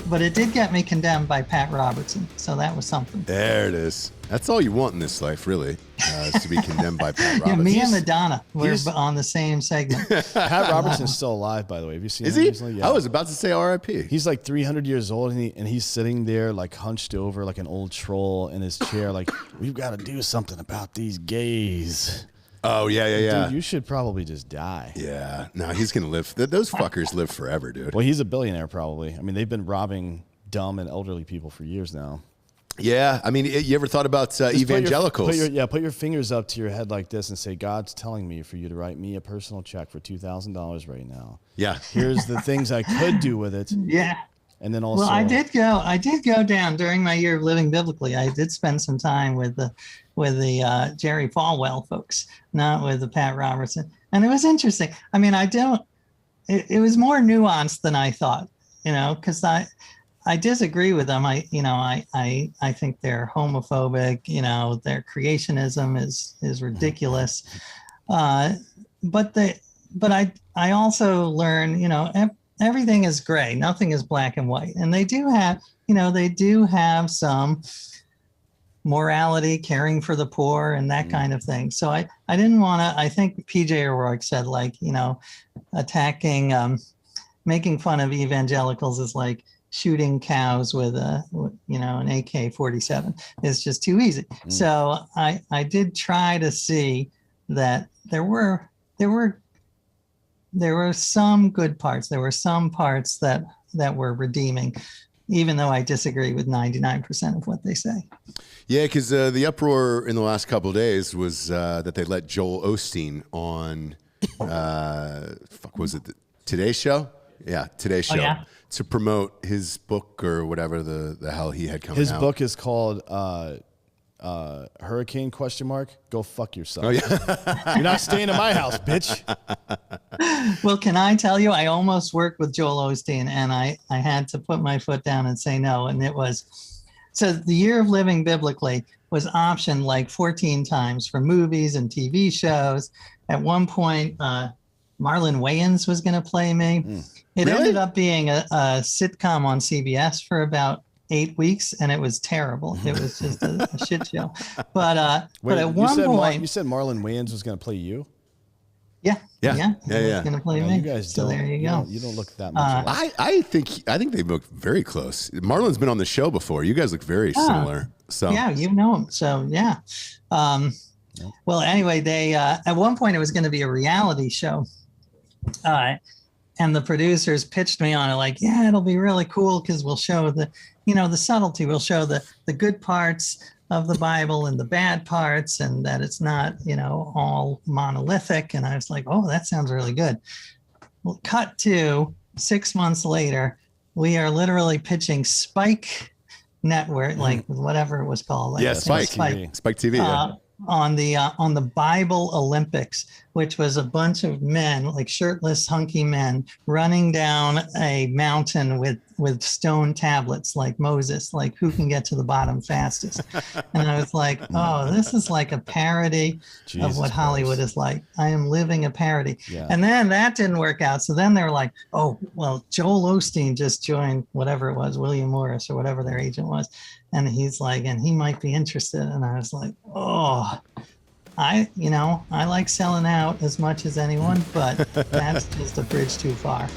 but it did get me condemned by Pat Robertson, so that was something. There it is. That's all you want in this life, really, is to be condemned by Pat Robertson. Me and Madonna were on the same segment. Pat Robertson's still alive, by the way. Have you seen him recently? Yeah. I was about to say R.I.P. He's like 300 years old, and he's sitting there like hunched over like an old troll in his chair, like, we've got to do something about these gays. Oh, yeah. Dude, you should probably just die. Yeah. No, he's going to live. Those fuckers live forever, dude. Well, he's a billionaire, probably. I mean, they've been robbing dumb and elderly people for years now. Yeah. I mean, you ever thought about evangelicals? Put your fingers up to your head like this and say, God's telling me for you to write me a personal check for $2,000 right now. Yeah. Here's the things I could do with it. Yeah. And then also, well, I did go down during my year of living biblically. I did spend some time with the Jerry Falwell folks, not with the Pat Robertson, and it was interesting. I mean, it was more nuanced than I thought, because I disagree with them. I think they're homophobic. Their creationism is ridiculous. But I also learn, everything is gray. Nothing is black and white. And they do have some morality, caring for the poor and that kind of thing. So I didn't want to, I think PJ O'Rourke said, attacking, making fun of evangelicals is like shooting cows with an AK-47. It's just too easy. So I did try to see that there were some good parts. There were some parts that were redeeming, even though I disagree with 99% of what they say. Yeah, because the uproar in the last couple of days was that they let Joel Osteen on, was it the Today Show? Yeah, Today Show. Oh, yeah? To promote his book or whatever the hell he had coming out. His book is called Hurricane ? Go fuck yourself. Oh, yeah. You're not staying in my house, bitch. Well, can I tell you, I almost worked with Joel Osteen, and I had to put my foot down and say no. And it was, so the year of living biblically was optioned like 14 times for movies and TV shows. At one point, Marlon Wayans was going to play me. It really? ended up being a sitcom on CBS for about 8 weeks, and it was terrible. It was just a shit show. But at one point, you said Marlon Wayans was going to play you. Yeah. Yeah. He's going to play me. You guys so there you go. You don't look that much. I think they look very close. Marlon's been on the show before. You guys look very similar. So yeah, you know him. So yeah. Well, anyway, they at one point it was going to be a reality show. And the producers pitched me on it like, yeah, it'll be really cool because we'll show the subtlety. We'll show the good parts of the Bible and the bad parts, and that it's not, all monolithic. And I was like, oh, that sounds really good. Well, cut to 6 months later, we are literally pitching Spike Network, like whatever it was called. Like, Spike TV. Yeah. On the Bible Olympics, which was a bunch of men, like shirtless, hunky men, running down a mountain with stone tablets, like Moses, like who can get to the bottom fastest. And I was like, oh, this is like a parody of what Hollywood is like. I am living a parody. Yeah. And then that didn't work out. So then they were like, oh, well, Joel Osteen just joined whatever it was, William Morris or whatever their agent was. And he's like, and he might be interested. And I was like, oh, I like selling out as much as anyone, but that's just a bridge too far.